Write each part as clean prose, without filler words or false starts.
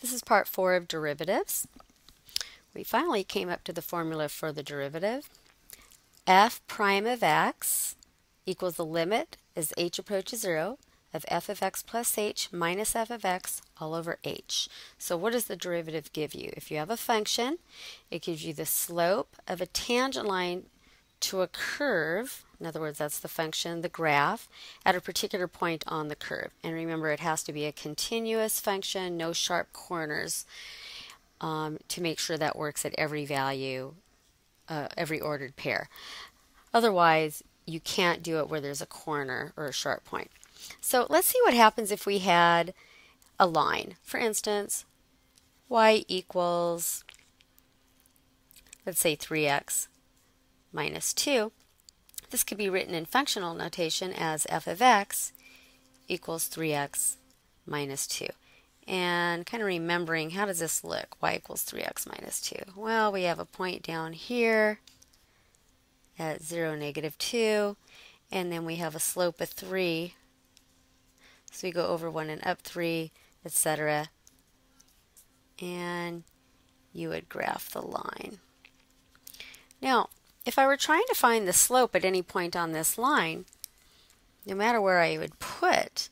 This is part 4 of derivatives. We finally came up to the formula for the derivative. F prime of x equals the limit as h approaches 0 of f of x plus h minus f of x all over h. So what does the derivative give you? If you have a function, it gives you the slope of a tangent line to a curve. In other words, that's the function, the graph, at a particular point on the curve. And remember, it has to be a continuous function, no sharp corners, to make sure that works at every value, every ordered pair. Otherwise, you can't do it where there's a corner or a sharp point. So let's see what happens if we had a line. For instance, y equals, let's say 3x minus 2. This could be written in functional notation as f of x equals 3x minus 2. And kind of remembering, how does this look? Y equals 3x minus 2. Well, we have a point down here at 0, negative 2, and then we have a slope of 3. So we go over 1 and up 3, etc. And you would graph the line. Now, if I were trying to find the slope at any point on this line, no matter where I would put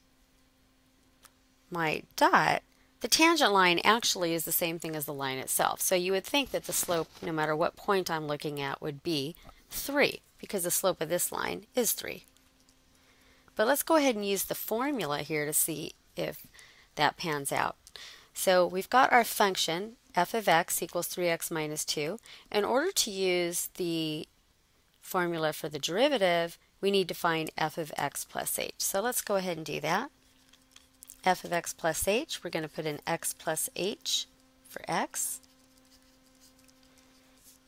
my dot, the tangent line actually is the same thing as the line itself. So you would think that the slope, no matter what point I'm looking at, would be 3, because the slope of this line is 3. But let's go ahead and use the formula here to see if that pans out. So we've got our function, f of x equals 3x minus 2. In order to use the formula for the derivative, we need to find f of x plus h. So let's go ahead and do that. F of x plus h, we're going to put in x plus h for x.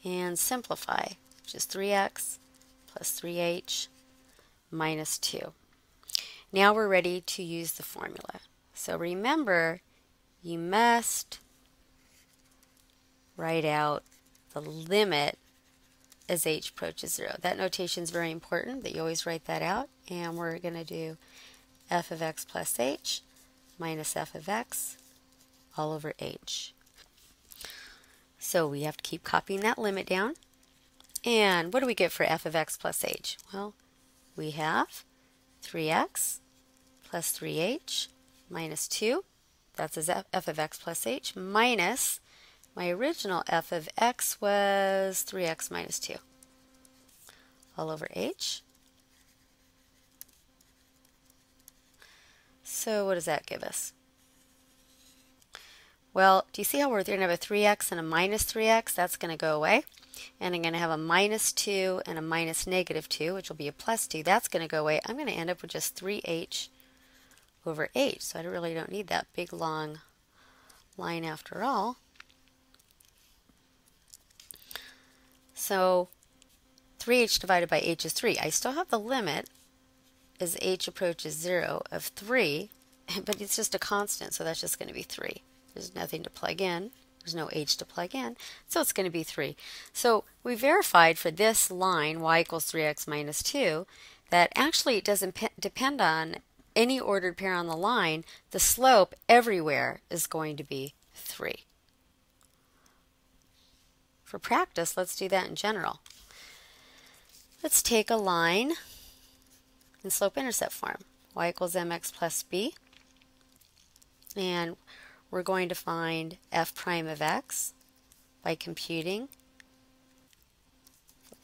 And simplify, which is 3x plus 3h minus 2. Now we're ready to use the formula. So remember, you must write out the limit as h approaches 0. That notation is very important, that you always write that out. And we're going to do f of x plus h minus f of x all over h. So we have to keep copying that limit down. And what do we get for f of x plus h? Well, we have 3x plus 3h minus 2. That's as f of x plus h minus my original f of x was 3x minus 2 all over h. So what does that give us? Well, do you see how we're going to have a 3x and a minus 3x? That's going to go away. And I'm going to have a minus 2 and a minus negative 2, which will be a plus 2. That's going to go away. I'm going to end up with just 3h over h. So I really don't need that big long line after all. So 3h divided by h is 3. I still have the limit as h approaches 0 of 3, but it's just a constant, so that's just going to be 3. There's nothing to plug in. There's no h to plug in, so it's going to be 3. So we verified for this line, y equals 3x minus 2, that actually it doesn't depend on any ordered pair on the line. The slope everywhere is going to be 3. For practice, let's do that in general. Let's take a line in slope-intercept form. Y equals mx plus b. And we're going to find f prime of x by computing.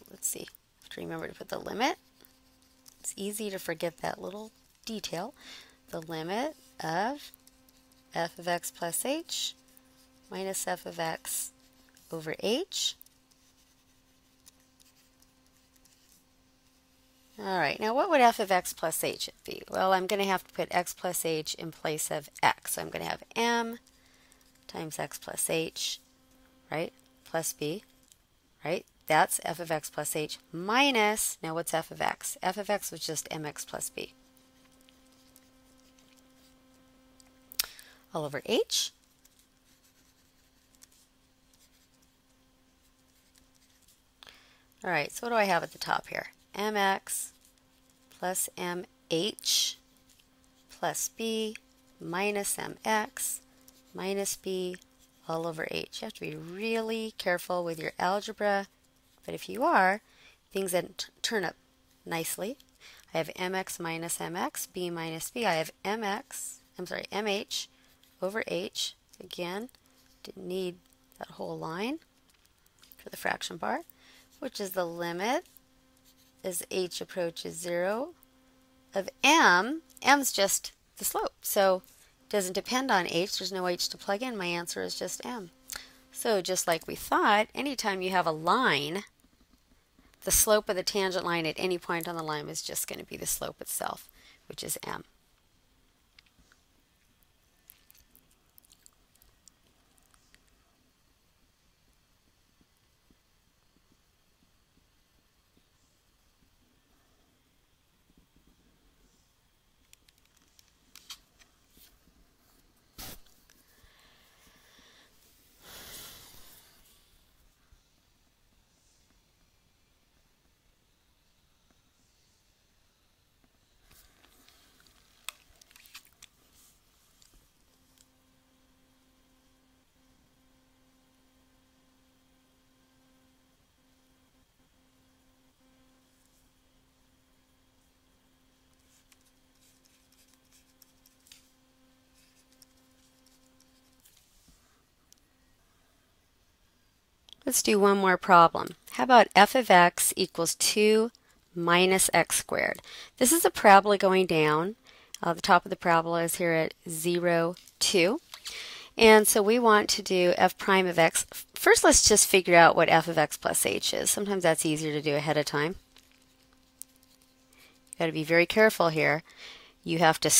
Let's see, have to remember to put the limit. It's easy to forget that little detail. The limit of f of x plus h minus f of x over h. All right, now what would f of x plus h be? Well, I'm going to have to put x plus h in place of x. So I'm going to have m times x plus h, right, plus b, right? That's f of x plus h minus, now what's f of x? F of x was just mx plus b. All over h. All right, so what do I have at the top here? mx plus mh plus b minus mx minus b all over h. You have to be really careful with your algebra, but if you are, things that turn up nicely. I have mx minus mx, b minus b. I have mh over h. Again, didn't need that whole line for the fraction bar, which is the limit as h approaches 0 of m. M's just the slope, so it doesn't depend on h. There's no h to plug in. My answer is just m. So just like we thought, anytime you have a line, the slope of the tangent line at any point on the line is just going to be the slope itself, which is m. Let's do one more problem. How about f of x equals 2 minus x squared? This is a parabola going down. The top of the parabola is here at 0, 2. And so we want to do f prime of x. First, let's just figure out what f of x plus h is. Sometimes that's easier to do ahead of time. You've got to be very careful here. You have to,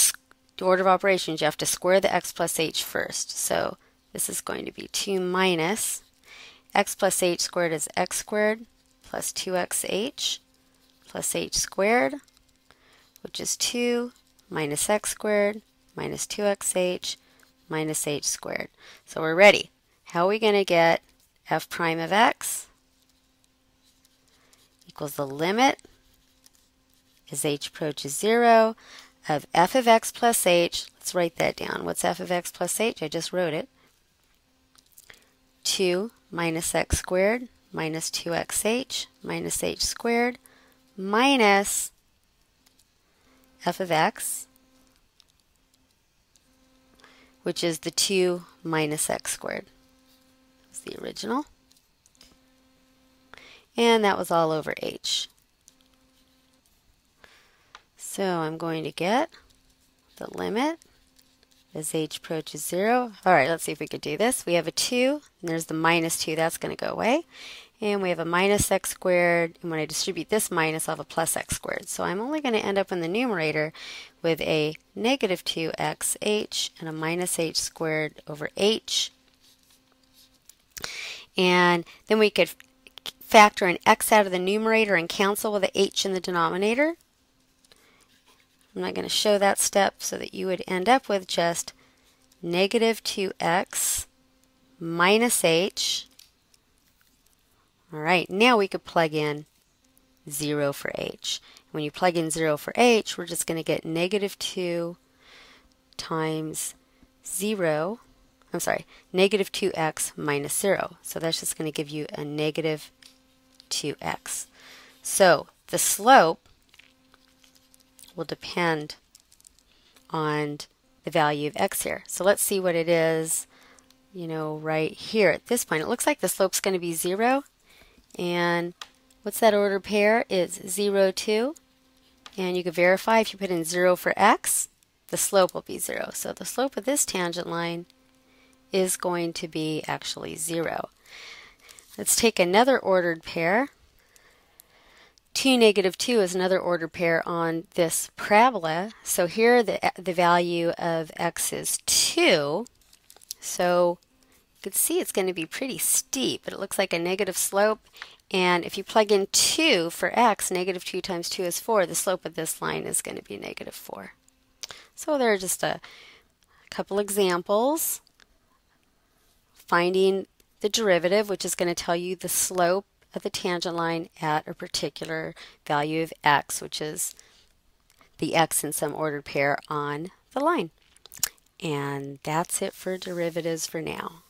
the order of operations, you have to square the x plus h first. So this is going to be 2 minus x plus h squared is x squared plus 2xh plus h squared, which is 2 minus x squared minus 2xh minus h squared. So we're ready. How are we going to get f prime of x equals the limit as h approaches 0 of f of x plus h. Let's write that down. What's f of x plus h? I just wrote it. 2 minus x squared minus 2xh minus h squared minus f of x, which is the 2 minus x squared. That's the original. And that was all over h. So I'm going to get the limit as h approaches 0. All right, let's see if we could do this. We have a 2, and there's the minus 2. That's going to go away. And we have a minus x squared, and when I distribute this minus, I'll have a plus x squared. So I'm only going to end up in the numerator with a negative 2xh and a minus h squared over h. And then we could factor an x out of the numerator and cancel with the h in the denominator. I'm not going to show that step, so that you would end up with just negative 2x minus h. All right, now we could plug in 0 for h. When you plug in 0 for h, we're just going to get negative 2 times 0. I'm sorry, negative 2x minus 0. So that's just going to give you a negative 2x. So the slope will depend on the value of x here. So let's see what it is, right here at this point. It looks like the slope's going to be 0. And what's that ordered pair? It's 0, 2. And you can verify if you put in 0 for x, the slope will be 0. So the slope of this tangent line is going to be actually 0. Let's take another ordered pair. 2, negative 2 is another ordered pair on this parabola. So here the value of x is 2. So you can see it's going to be pretty steep, but it looks like a negative slope. And if you plug in 2 for x, negative 2 times 2 is 4. The slope of this line is going to be negative 4. So there are just a couple examples. Finding the derivative, which is going to tell you the slope of the tangent line at a particular value of x, which is the x in some ordered pair on the line. And that's it for derivatives for now.